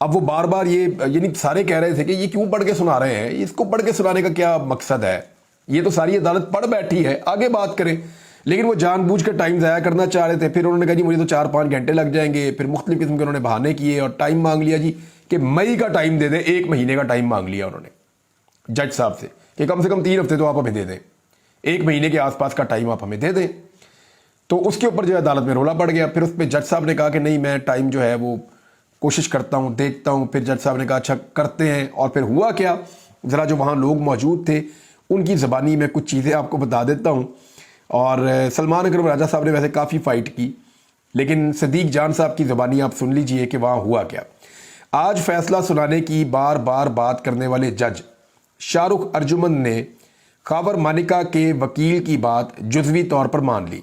اب وہ بار بار یہ یعنی سارے کہہ رہے تھے کہ یہ کیوں پڑھ کے سنا رہے ہیں, اس کو پڑھ کے سنانے کا کیا مقصد ہے, یہ تو ساری عدالت پڑھ بیٹھی ہے, آگے بات کریں. لیکن وہ جان بوجھ کر ٹائم ضائع کرنا چاہ رہے تھے. پھر انہوں نے کہا جی مجھے تو 4-5 گھنٹے لگ جائیں گے. پھر مختلف قسم کے انہوں نے بہانے کیے اور ٹائم مانگ لیا جی کہ مئی کا ٹائم دے دیں, 1 مہینے کا ٹائم مانگ لیا انہوں نے جج صاحب سے کم 3 ہفتے تو آپ ہمیں دے دیں, 1 مہینے کے آس پاس کا ٹائم آپ ہمیں دے دیں. تو اس کے اوپر جو ہے عدالت میں رولا پڑ گیا. پھر اس پہ جج صاحب نے کہا کہ نہیں میں ٹائم جو ہے وہ کوشش کرتا ہوں, دیکھتا ہوں. پھر جج صاحب نے کہا اچھا کرتے ہیں. اور پھر ہوا کیا, ذرا جو وہاں لوگ موجود تھے ان کی زبانی میں کچھ چیزیں آپ کو بتا دیتا ہوں. اور سلمان اکرم راجہ صاحب نے ویسے کافی فائٹ کی, لیکن صدیق جان صاحب کی زبانی آپ سن لیجئے کہ وہاں ہوا کیا. آج فیصلہ سنانے کی بار بار بات کرنے والے جج شاہ رخ ارجمن نے خاور مانیکا کے وکیل کی بات جزوی طور پر مان لی.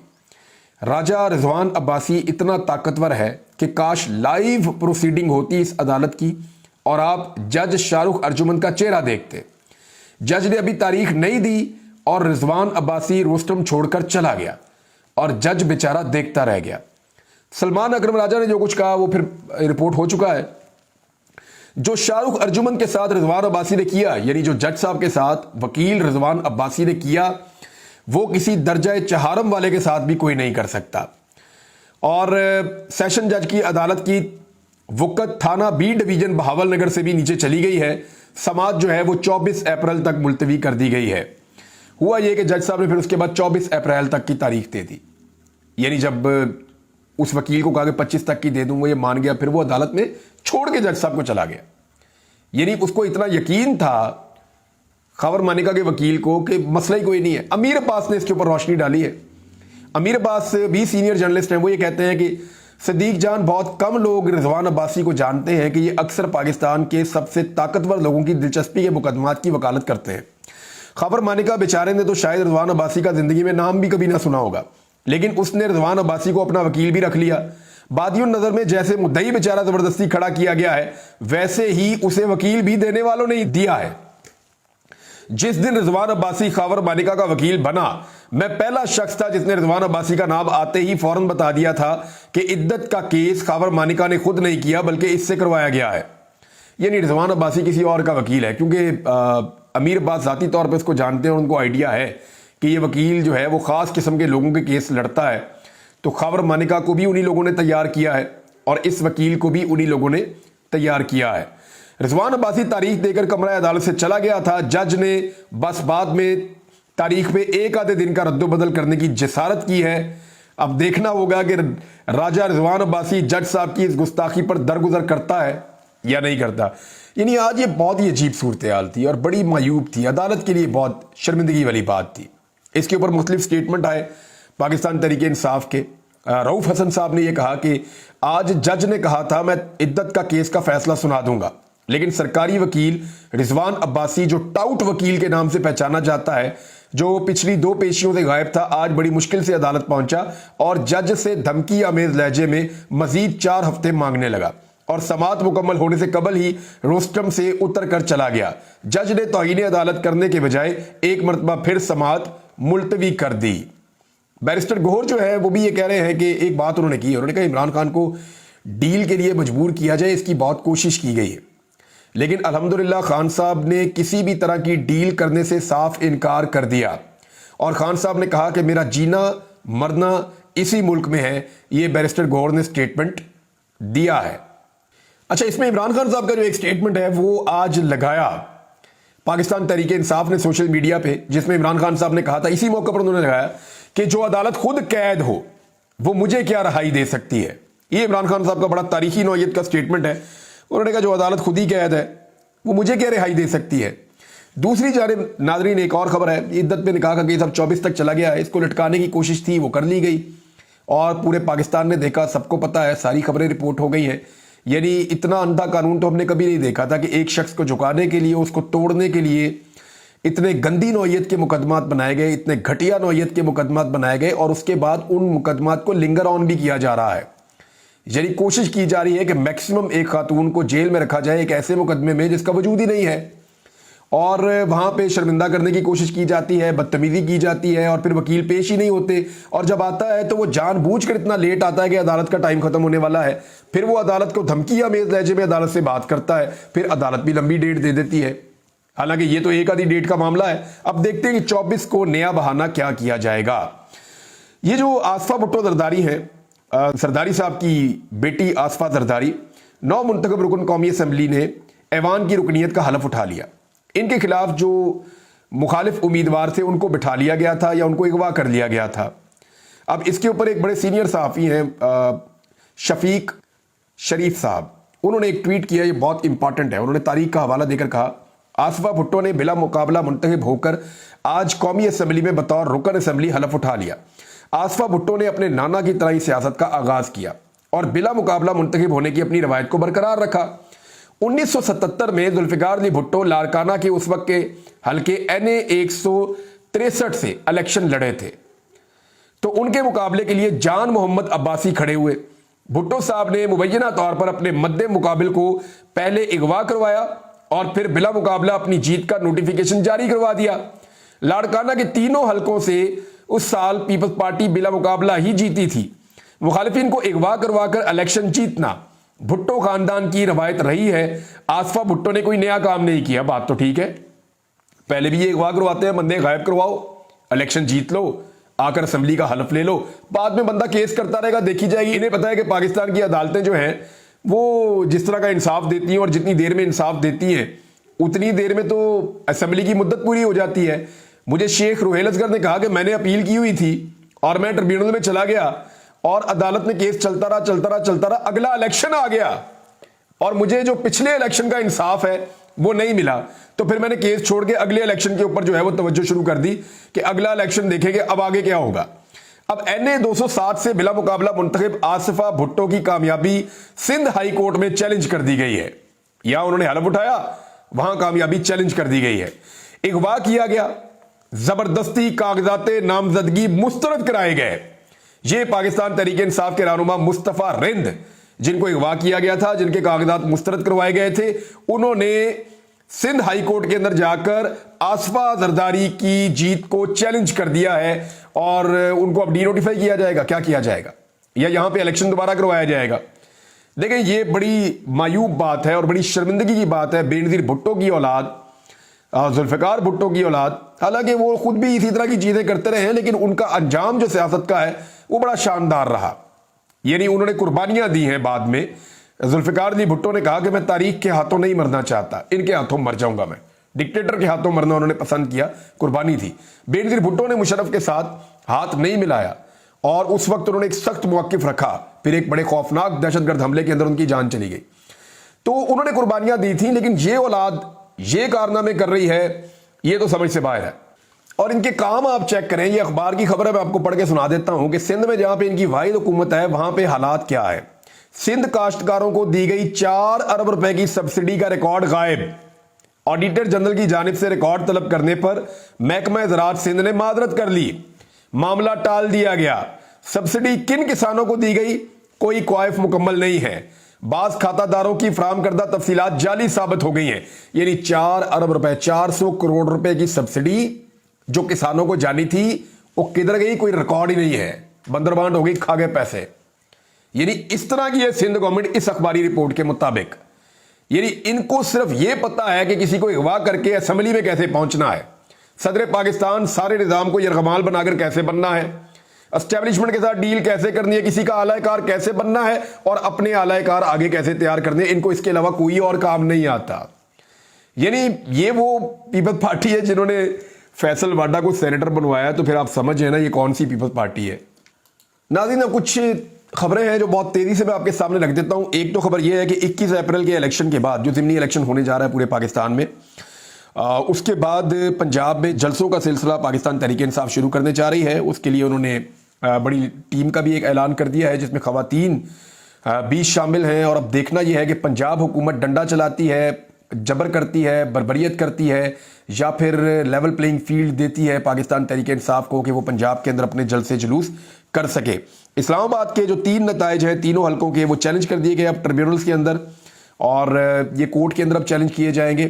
راجہ رضوان عباسی اتنا طاقتور ہے کہ کاش لائیو پروسیڈنگ ہوتی اس عدالت کی اور آپ جج شاہ رخ ارجمن کا چہرہ دیکھتے. جج نے ابھی تاریخ نہیں دی اور رضوان عباسی روسٹم چھوڑ کر چلا گیا اور جج بیچارہ دیکھتا رہ گیا. سلمان اکرم راجہ نے جو کچھ کہا وہ پھر رپورٹ ہو چکا ہے. جو شاہ رخ ارجمن کے ساتھ رضوان عباسی نے کیا, یعنی جو جج صاحب کے ساتھ وکیل رضوان عباسی نے کیا, وہ کسی درجہ چہارم والے کے ساتھ بھی کوئی نہیں کر سکتا. اور سیشن جج کی عدالت کی وقت تھانہ بی ڈویژن بہاول نگر سے بھی نیچے چلی گئی ہے. سماعت جو ہے وہ 24 اپریل تک ملتوی کر دی گئی ہے. ہوا یہ کہ جج صاحب نے پھر اس کے بعد 24 اپریل تک کی تاریخ دے دی. یعنی جب اس وکیل کو کہا کہ 25 تک کی دے دوں, وہ یہ مان گیا. پھر وہ عدالت میں چھوڑ کے جج صاحب کو چلا گیا. یعنی اس کو اتنا یقین تھا خاور مانیکا کے وکیل کو کہ مسئلہ ہی کوئی نہیں ہے. امیر عباس نے اس کے اوپر روشنی ڈالی ہے. امیر عباس بھی سینئر جرنلسٹ ہیں. وہ یہ کہتے ہیں کہ صدیق جان بہت کم لوگ رضوان عباسی کو جانتے ہیں کہ یہ اکثر پاکستان کے سب سے طاقتور لوگوں کی دلچسپی کے مقدمات کی وکالت کرتے ہیں. خاور مانیکا بیچارے نے تو شاید رضوان عباسی کا زندگی میں نام بھی کبھی نہ سنا ہوگا, لیکن اس نے رضوان عباسی کو اپنا وکیل بھی رکھ لیا. بادی النظر میں جیسے مدعی بیچارہ زبردستی کھڑا کیا گیا ہے, ویسے ہی اسے وکیل بھی دینے والوں نے دیا ہے. جس دن رضوان عباسی خاور مانیکا کا وکیل بنا, میں پہلا شخص تھا جس نے رضوان عباسی کا نام آتے ہی فوراً بتا دیا تھا کہ عدت کا کیس خاور مانیکا نے خود نہیں کیا بلکہ اس سے کروایا گیا ہے. یعنی رضوان عباسی کسی اور کا وکیل ہے, کیونکہ امیر عباس ذاتی طور پہ اس کو جانتے ہیں اور ان کو آئیڈیا ہے کہ یہ وکیل جو ہے وہ خاص قسم کے لوگوں کے کیس لڑتا ہے. تو خاور مانیکا کو بھی انہی لوگوں نے تیار کیا ہے اور اس وکیل کو بھی انہی لوگوں نے تیار کیا ہے. رضوان عباسی تاریخ دے کر کمرہ عدالت سے چلا گیا تھا. جج نے بس بعد میں تاریخ پہ 1 آدھے دن کا رد و بدل کرنے کی جسارت کی ہے. اب دیکھنا ہوگا کہ راجہ رضوان عباسی جج صاحب کی اس گستاخی پر درگزر کرتا ہے یا نہیں کرتا. یعنی آج یہ بہت ہی عجیب صورتحال تھی اور بڑی معیوب تھی, عدالت کے لیے بہت شرمندگی والی بات تھی. اس کے اوپر مختلف سٹیٹمنٹ آئے پاکستان تحریک انصاف کے. رؤف حسن صاحب نے یہ کہا کہ آج جج نے کہا تھا میں عدت کا کیس کا فیصلہ سنا دوں گا, لیکن سرکاری وکیل رضوان عباسی جو ٹاؤٹ وکیل کے نام سے پہچانا جاتا ہے, جو پچھلی 2 پیشیوں سے غائب تھا, آج بڑی مشکل سے عدالت پہنچا اور جج سے دھمکی آمیز لہجے میں مزید 4 ہفتے مانگنے لگا اور سماعت مکمل ہونے سے قبل ہی روسٹم سے اتر کر چلا گیا. جج نے توہین عدالت کرنے کے بجائے ایک مرتبہ پھر سماعت ملتوی کر دی. بیرسٹر گوہر جو ہے وہ بھی یہ کہہ رہے ہیں کہ ایک بات انہوں نے کی, انہوں نے کہا عمران خان کو ڈیل کے لیے مجبور کیا جائے, اس کی بہت کوشش کی گئی ہے, لیکن الحمدللہ خان صاحب نے کسی بھی طرح کی ڈیل کرنے سے صاف انکار کر دیا اور خان صاحب نے کہا کہ میرا جینا مرنا اسی ملک میں ہے. یہ بیرسٹر گوہر نے سٹیٹمنٹ دیا ہے. اچھا, اس میں عمران خان صاحب کا جو ایک سٹیٹمنٹ ہے وہ آج لگایا پاکستان تحریک انصاف نے سوشل میڈیا پہ, جس میں عمران خان صاحب نے کہا تھا, اسی موقع پر انہوں نے لگایا کہ جو عدالت خود قید ہو وہ مجھے کیا رہائی دے سکتی ہے. یہ عمران خان صاحب کا بڑا تاریخی نوعیت کا سٹیٹمنٹ ہے. انہوں نے کہا جو عدالت خود ہی قید ہے وہ مجھے کیا رہائی دے سکتی ہے. دوسری جانب ناظرین ایک اور خبر ہے, عدت میں نکاح کا کیس اب 24 تک چلا گیا ہے. اس کو لٹکانے کی کوشش تھی, وہ کر لی گئی اور پورے پاکستان نے دیکھا, سب کو پتا ہے, ساری خبریں رپورٹ ہو گئی ہیں. یعنی اتنا اندھا قانون تو ہم نے کبھی نہیں دیکھا تھا کہ ایک شخص کو جھکانے کے لیے, اس کو توڑنے کے لیے اتنے گندی نوعیت کے مقدمات بنائے گئے, اتنے گھٹیا نوعیت کے مقدمات بنائے گئے اور اس کے بعد ان مقدمات کو لنگر آن بھی کیا جا رہا ہے. یعنی کوشش کی جا رہی ہے کہ میکسیمم ایک خاتون کو جیل میں رکھا جائے ایک ایسے مقدمے میں جس کا وجود ہی نہیں ہے, اور وہاں پہ شرمندہ کرنے کی کوشش کی جاتی ہے, بدتمیزی کی جاتی ہے, اور پھر وکیل پیش ہی نہیں ہوتے, اور جب آتا ہے تو وہ جان بوجھ کر اتنا لیٹ آتا ہے کہ عدالت کا ٹائم ختم ہونے والا ہے, پھر وہ عدالت کو دھمکی آمیز لہجے میں عدالت سے بات کرتا ہے, پھر عدالت بھی لمبی ڈیٹ دے دیتی ہے. حالانکہ یہ تو ایک آدھی ڈیٹ کا معاملہ ہے. اب دیکھتے ہیں کہ 24 کو نیا بہانہ کیا کیا جائے گا. یہ جو آصفہ بھٹو زرداری ہیں, زرداری صاحب کی بیٹی آصفہ زرداری, 9 منتخب رکن قومی اسمبلی نے ایوان کی رکنیت کا حلف اٹھا لیا. ان کے خلاف جو مخالف امیدوار تھے ان کو بٹھا لیا گیا تھا یا ان کو اغوا کر لیا گیا تھا. اب اس کے اوپر ایک بڑے سینئر صحافی ہیں شفیق شریف صاحب, انہوں نے ایک ٹویٹ کیا, یہ بہت امپورٹنٹ ہے. انہوں نے تاریخ کا حوالہ دے کر کہا, آصفہ بھٹو نے بلا مقابلہ منتخب ہو کر آج قومی اسمبلی میں بطور رکن اسمبلی حلف اٹھا لیا. آصفہ بھٹو نے اپنے نانا کی طرح ہی سیاست کا آغاز کیا اور بلا مقابلہ منتخب ہونے کی اپنی روایت کو برقرار رکھا. 1977 میں ذوالفقار علی بھٹو لاڑکانہ کے اس وقت کے حلقے NA 163 سے الیکشن لڑے تھے, تو ان کے مقابلے کے لیے جان محمد عباسی کھڑے ہوئے. بھٹو صاحب نے مبینہ طور پر اپنے مد مقابل کو پہلے اغوا کروایا اور پھر بلا مقابلہ اپنی جیت کا نوٹیفیکیشن جاری کروا دیا. لاڑکانہ کے تینوں حلقوں سے اس سال پیپلز پارٹی بلا مقابلہ ہی جیتی تھی. مخالفین کو اغوا کروا کر الیکشن جیتنا بھٹو خاندان کی روایت رہی ہے. آصفہ بھٹو نے کوئی نیا کام نہیں کیا, بات تو ٹھیک ہے, پہلے بھی یہ اغوا کرواتے ہیں, بندے غائب کرواؤ, الیکشن جیت لو, آ کر اسمبلی کا حلف لے لو, بعد میں بندہ کیس کرتا رہے گا, دیکھی جائے گی. انہیں پتا ہے کہ پاکستان کی عدالتیں جو ہیں وہ جس طرح کا انصاف دیتی ہیں اور جتنی دیر میں انصاف دیتی ہیں اتنی دیر میں تو اسمبلی کی مدت پوری ہو جاتی ہے. مجھے شیخ روہیل اصغر نے کہا کہ میں نے اپیل کی ہوئی تھی اور میں ٹریبیونل میں چلا گیا اور عدالت میں کیس چلتا رہا, اگلا الیکشن آ گیا اور مجھے جو پچھلے الیکشن کا انصاف ہے وہ نہیں ملا, تو پھر میں نے کیس چھوڑ کے اگلے الیکشن کے اوپر جو ہے وہ توجہ شروع کر دی کہ اگلا الیکشن دیکھیں گے اب آگے کیا ہوگا. اب NA 207 سے بلا مقابلہ منتخب آصفہ بھٹو کی کامیابی سندھ ہائی کورٹ میں چیلنج کر دی گئی ہے. یہاں انہوں نے حلف اٹھایا, وہاں کامیابی چیلنج کر دی گئی ہے. اغوا کیا گیا, زبردستی کاغذات نامزدگی مسترد کرائے گئے. یہ پاکستان تحریک انصاف کے رہنما مصطفیٰ رند, جن کو اغوا کیا گیا تھا, جن کے کاغذات مسترد کروائے گئے تھے, انہوں نے سندھ ہائی کورٹ کے اندر جا کر آصفہ زرداری کی جیت کو چیلنج کر دیا ہے اور ان کو اب ڈی نوٹیفائی کیا جائے گا. کیا کیا جائے گا, یا یہاں پہ الیکشن دوبارہ کروایا جائے گا. دیکھیں یہ بڑی مایوب بات ہے اور بڑی شرمندگی کی بات ہے. بے نظیر بھٹو کی اولاد, ذوالفقار بھٹو کی اولاد, حالانکہ وہ خود بھی اسی طرح کی چیزیں کرتے رہے ہیں لیکن ان کا انجام جو سیاست کا ہے وہ بڑا شاندار رہا. یعنی انہوں نے قربانیاں دی ہیں. بعد میں ذوالفقار علی بھٹو نے کہا کہ میں تاریخ کے ہاتھوں نہیں مرنا چاہتا, ان کے ہاتھوں مر جاؤں گا میں. ڈکٹیٹر کے ہاتھوں مرنا انہوں نے پسند کیا, قربانی تھی. بے نظیر بھٹو نے مشرف کے ساتھ ہاتھ نہیں ملایا اور اس وقت انہوں نے ایک سخت موقف رکھا, پھر ایک بڑے خوفناک دہشت گرد حملے کے اندر ان کی جان چلی گئی. تو انہوں نے قربانیاں دی تھیں, لیکن یہ اولاد یہ کارنامے کر رہی ہے, یہ تو سمجھ سے باہر ہے. اور ان کے کام آپ چیک کریں, یہ اخبار کی خبر ہے, میں آپ کو پڑھ کے سنا دیتا ہوں کہ سندھ میں جہاں پہ ان کی واحد حکومت ہے وہاں پہ حالات کیا ہے. سندھ کاشتکاروں کو دی گئی 4 ارب روپے کی سبسڈی کا ریکارڈ غائب. آڈیٹر جنرل کی جانب سے ریکارڈ طلب کرنے پر محکمہ زراعت سندھ نے معذرت کر لی, معاملہ ٹال دیا گیا. سبسڈی کن کسانوں کو دی گئی کوئی کوائف مکمل نہیں ہے. بعض کھاتہ داروں کی فراہم کردہ تفصیلات جعلی ثابت ہو گئی ہیں. یعنی 4 ارب روپے, 400 کروڑ روپے کی سبسڈی جو کسانوں کو جانی تھی وہ کدھر گئی, کوئی ریکارڈ ہی نہیں ہے. بندربانٹ ہو گئی, کھا گئے پیسے. یعنی اس طرح کی ہے سندھ گورنمنٹ اس اخباری رپورٹ کے مطابق. یعنی ان کو صرف یہ پتا ہے کہ کسی کو اغوا کر کے اسمبلی میں کیسے پہنچنا ہے, صدر پاکستان سارے نظام کو یرغمال بنا کر کیسے بننا ہے, اسٹیبلشمنٹ کے ساتھ ڈیل کیسے کرنی ہے, کسی کا اعلی کار کیسے بننا ہے اور اپنے اعلی کار آگے کیسے تیار کرنے. ان کو اس کے علاوہ کوئی اور کام نہیں آتا. یعنی یہ وہ پیپلز پارٹی ہے جنہوں نے فیصل واڈا کو سینیٹر بنوایا, تو پھر آپ سمجھیں نا یہ کون سی پیپلز پارٹی ہے. ناظرین کچھ خبریں ہیں جو بہت تیزی سے میں آپ کے سامنے رکھ دیتا ہوں. ایک تو خبر یہ ہے کہ 21 اپریل کے الیکشن کے بعد جو ضمنی الیکشن ہونے جا رہا ہے پورے پاکستان میں, اس کے بعد پنجاب میں جلسوں کا سلسلہ پاکستان تحریک انصاف شروع کرنے جا رہی ہے. اس کے لیے انہوں نے بڑی ٹیم کا بھی ایک اعلان کر دیا ہے جس میں خواتین 20 شامل ہیں. اور اب دیکھنا یہ ہے کہ پنجاب حکومت ڈنڈا چلاتی ہے, جبر کرتی ہے, بربریت کرتی ہے, یا پھر لیول پلینگ فیلڈ دیتی ہے پاکستان تحریک انصاف کو کہ وہ پنجاب کے اندر اپنے جلسے جلوس کر سکے. اسلام آباد کے جو 3 نتائج ہیں تینوں حلقوں کے وہ چیلنج کر دیے گئے اب ٹریبیونلز کے اندر, اور یہ کورٹ کے اندر اب چیلنج کیے جائیں گے.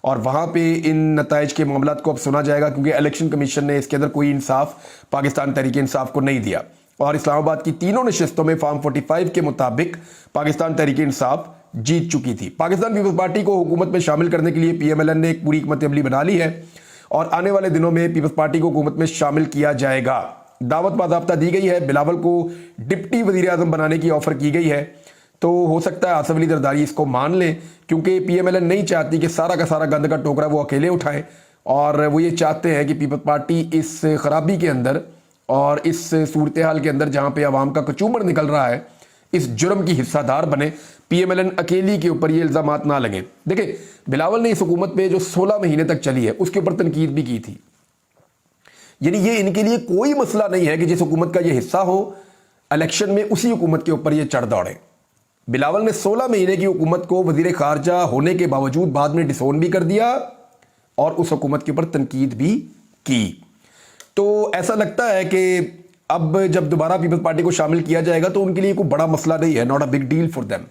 اور وہاں پہ ان نتائج کے معاملات کو اب سنا جائے گا، کیونکہ الیکشن کمیشن نے اس کے اندر کوئی انصاف پاکستان تحریک انصاف کو نہیں دیا، اور اسلام آباد کی تینوں نشستوں میں فارم 45 کے مطابق پاکستان تحریک انصاف جیت چکی تھی۔ پاکستان پیپلز پارٹی کو حکومت میں شامل کرنے کے لیے پی ایم ایل این نے ایک پوری حکمت عملی بنا لی ہے، اور آنے والے دنوں میں پیپلز پارٹی کو حکومت میں شامل کیا جائے گا۔ دعوت باضابطہ دی گئی ہے، بلاول کو ڈپٹی وزیر اعظم بنانے کی آفر کی گئی ہے، تو ہو سکتا ہے آصف علی زرداری اس کو مان لیں، کیونکہ پی ایم ایل این نہیں چاہتی کہ سارا کا سارا گند کا ٹوکرا وہ اکیلے اٹھائیں، اور وہ یہ چاہتے ہیں کہ پیپلز پارٹی اس خرابی کے اندر اور اس صورتحال کے اندر جہاں پہ عوام کا کچومر نکل رہا ہے، اس جرم کی حصہ دار بنے۔ پی ایم ایل این اکیلی کے اوپر یہ الزامات نہ لگیں۔ دیکھیں، بلاول نے اس حکومت پہ جو 16 مہینے تک چلی ہے اس کے اوپر تنقید بھی کی تھی، یعنی یہ ان کے لیے کوئی مسئلہ نہیں ہے کہ جس حکومت کا یہ حصہ ہو الیکشن میں اسی حکومت کے اوپر یہ چڑھ دوڑیں۔ بلاول نے 16 مہینے کی حکومت کو وزیر خارجہ ہونے کے باوجود بعد میں ڈسون بھی کر دیا اور اس حکومت کے اوپر تنقید بھی کی۔ تو ایسا لگتا ہے کہ اب جب دوبارہ پیپلز پارٹی کو شامل کیا جائے گا تو ان کے لیے کوئی بڑا مسئلہ نہیں ہے، not a big deal for them.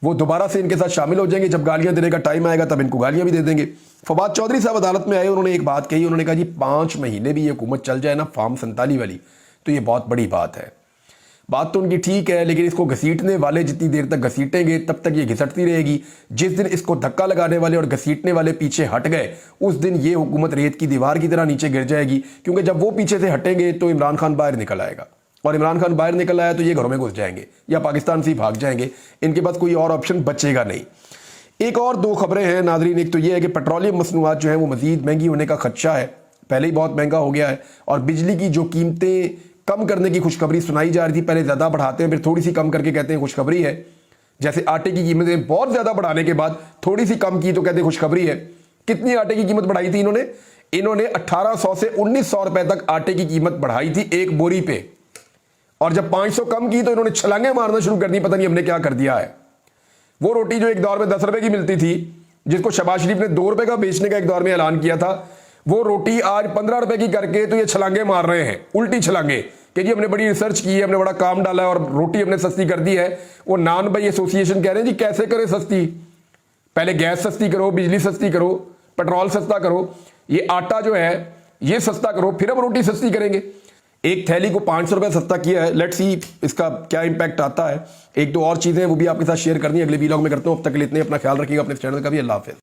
وہ دوبارہ سے ان کے ساتھ شامل ہو جائیں گے، جب گالیاں دینے کا ٹائم آئے گا تب ان کو گالیاں بھی دے دیں گے۔ فواد چودھری صاحب عدالت میں آئے، انہوں نے ایک بات کہی، انہوں نے کہا جی 5 مہینے بھی یہ حکومت چل جائے نا فارم 47 والی، تو یہ بہت بڑی بات ہے۔ بات تو ان کی ٹھیک ہے، لیکن اس کو گھسیٹنے والے جتنی دیر تک گھسیٹیں گے تب تک یہ گھسٹتی رہے گی۔ جس دن اس کو دھکا لگانے والے اور گھسیٹنے والے پیچھے ہٹ گئے، اس دن یہ حکومت ریت کی دیوار کی طرح نیچے گر جائے گی، کیونکہ جب وہ پیچھے سے ہٹیں گے تو عمران خان باہر نکل آئے گا، اور عمران خان باہر نکل آیا تو یہ گھروں میں گھس جائیں گے یا پاکستان سے ہی بھاگ جائیں گے، ان کے پاس کوئی اور آپشن بچے گا نہیں۔ ایک اور 2 خبریں ہیں ناظرین، ایک تو یہ ہے کہ پیٹرولیم مصنوعات جو ہیں وہ مزید مہنگی ہونے کا خدشہ ہے، پہلے ہی بہت مہنگا ہو گیا ہے، اور بجلی کی جو قیمتیں کم کرنے کی خوشخبری سنائی جا رہی تھی، پہلے زیادہ بڑھاتے ہیں پھر تھوڑی سی کم کر کے کہتے ہیں خوشخبری ہے، جیسے آٹے کی قیمتیں بہت زیادہ بڑھانے کے بعد تھوڑی سی کم کی تو کہتے ہیں خوشخبری ہے۔ کتنی آٹے کی قیمت بڑھائی تھی انہوں نے 1800 سے 1900 روپے تک آٹے کی قیمت بڑھائی تھی ایک بوری پہ، اور جب 500 کم کی تو انہوں نے چھلانگیں مارنا شروع کر دی، پتہ نہیں ہم نے کیا کر دیا ہے۔ وہ روٹی جو ایک دور میں 10 روپے کی ملتی تھی، جس کو شہباز شریف نے 2 روپے کا بیچنے کا ایک دور میں اعلان کیا تھا، وہ روٹی آج 15 روپے کی کر کے تو یہ چھلانگیں مار رہے ہیں، الٹی چھلانگیں، کہ جی ہم نے بڑی ریسرچ کی ہے، ہم نے بڑا کام ڈالا ہے اور روٹی ہم نے سستی کر دی ہے۔ وہ نان بھائی ایسوسی ایشن کہہ رہے ہیں جی کیسے کرے سستی، پہلے گیس سستی کرو، بجلی سستی کرو، پیٹرول سستا کرو، یہ آٹا جو ہے یہ سستا کرو، پھر ہم روٹی سستی کریں گے۔ ایک تھیلی کو 500 روپے سستا کیا ہے، لیٹس سی اس کا کیا امپیکٹ آتا ہے۔ 1-2 اور چیزیں وہ بھی آپ کے ساتھ شیئر کرنی ہے اگلے ویلاگ میں کرتا ہوں، اب تک کے لیے اتنے، اپنا خیال رکھیے گا اپنے چینل کا بھی۔ اللہ حافظ۔